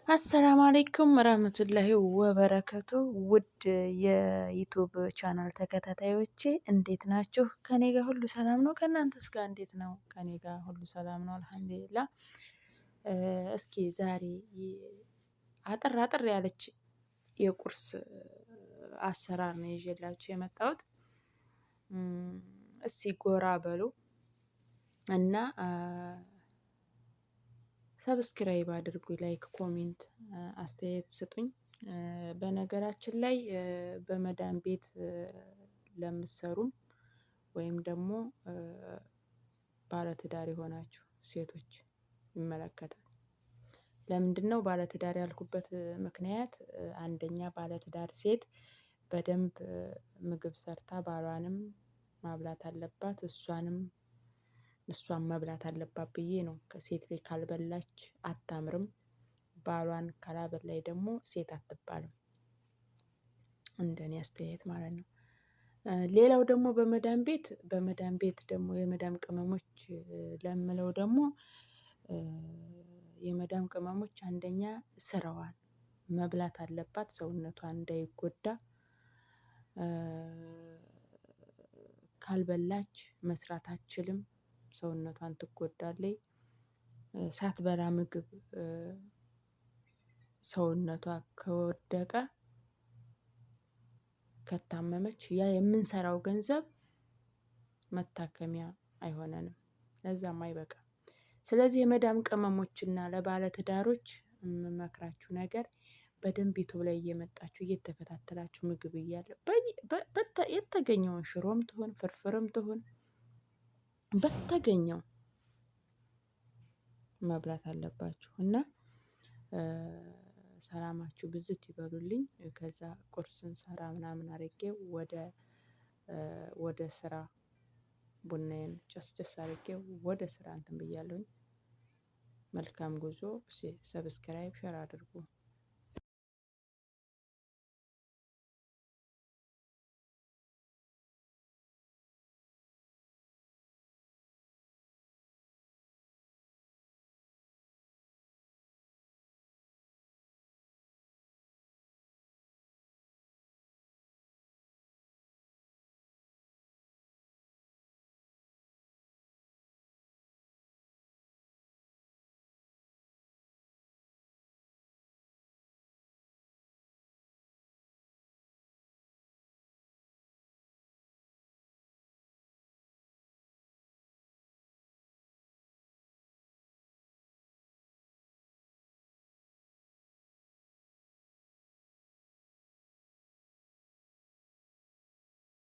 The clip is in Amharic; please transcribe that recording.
አሰላሙ አለይኩም ረህመቱላሂ ወበረከቱ። ውድ የዩቱብ ቻናል ተከታታዮቼ እንዴት ናችሁ? ከኔ ጋር ሁሉ ሰላም ነው። ከእናንተስ ጋር እንዴት ነው? ከኔ ጋር ሁሉ ሰላም ነው አልሐምዱሊላህ። እስኪ ዛሬ አጠር አጠር ያለች የቁርስ አሰራር ነው ይዤላችሁ የመጣሁት። እስኪ ጎራ በሉ እና ሰብስክራይብ አድርጉኝ፣ ላይክ፣ ኮሜንት አስተያየት ስጡኝ። በነገራችን ላይ በመዳን ቤት ለምትሰሩም ወይም ደግሞ ባለትዳር የሆናችሁ ሴቶች ይመለከታል። ለምንድነው ባለትዳር ያልኩበት ምክንያት? አንደኛ ባለትዳር ሴት በደንብ ምግብ ሰርታ ባሏንም ማብላት አለባት፣ እሷም መብላት አለባት ብዬ ነው። ከሴት ላይ ካልበላች አታምርም። ባሏን ካላበላይ ደግሞ ሴት አትባልም። እንደኔ አስተያየት ማለት ነው። ሌላው ደግሞ በመዳም ቤት ደግሞ የመዳም ቅመሞች ለምለው ደግሞ የመዳም ቅመሞች አንደኛ ስራዋን መብላት አለባት፣ ሰውነቷን እንዳይጎዳ። ካልበላች መስራት አትችልም፣ ሰውነቷን ትጎዳለች። ሳትበላ ምግብ ሰውነቷ ከወደቀ ከታመመች ያ የምንሰራው ገንዘብ መታከሚያ አይሆነንም፣ ለዛም አይበቃም። ስለዚህ የመዳም ቅመሞችና ለባለትዳሮች የምመክራችሁ ነገር በደንብ ዩቱብ ላይ እየመጣችሁ እየተከታተላችሁ ምግብ እያለ የተገኘውን ሽሮም ትሁን ፍርፍርም ትሁን በተገኘው መብላት አለባችሁ እና ሰላማችሁ ብዝት ይበሉልኝ። ከዛ ቁርስን ሰራ ምናምን አድርጌ ወደ ስራ ቡናዬን ጨስጨስ አድርጌ ወደ ስራ እንትን ብያለሁኝ። መልካም ጉዞ። ሰብስክራይብ ሸር አድርጉ።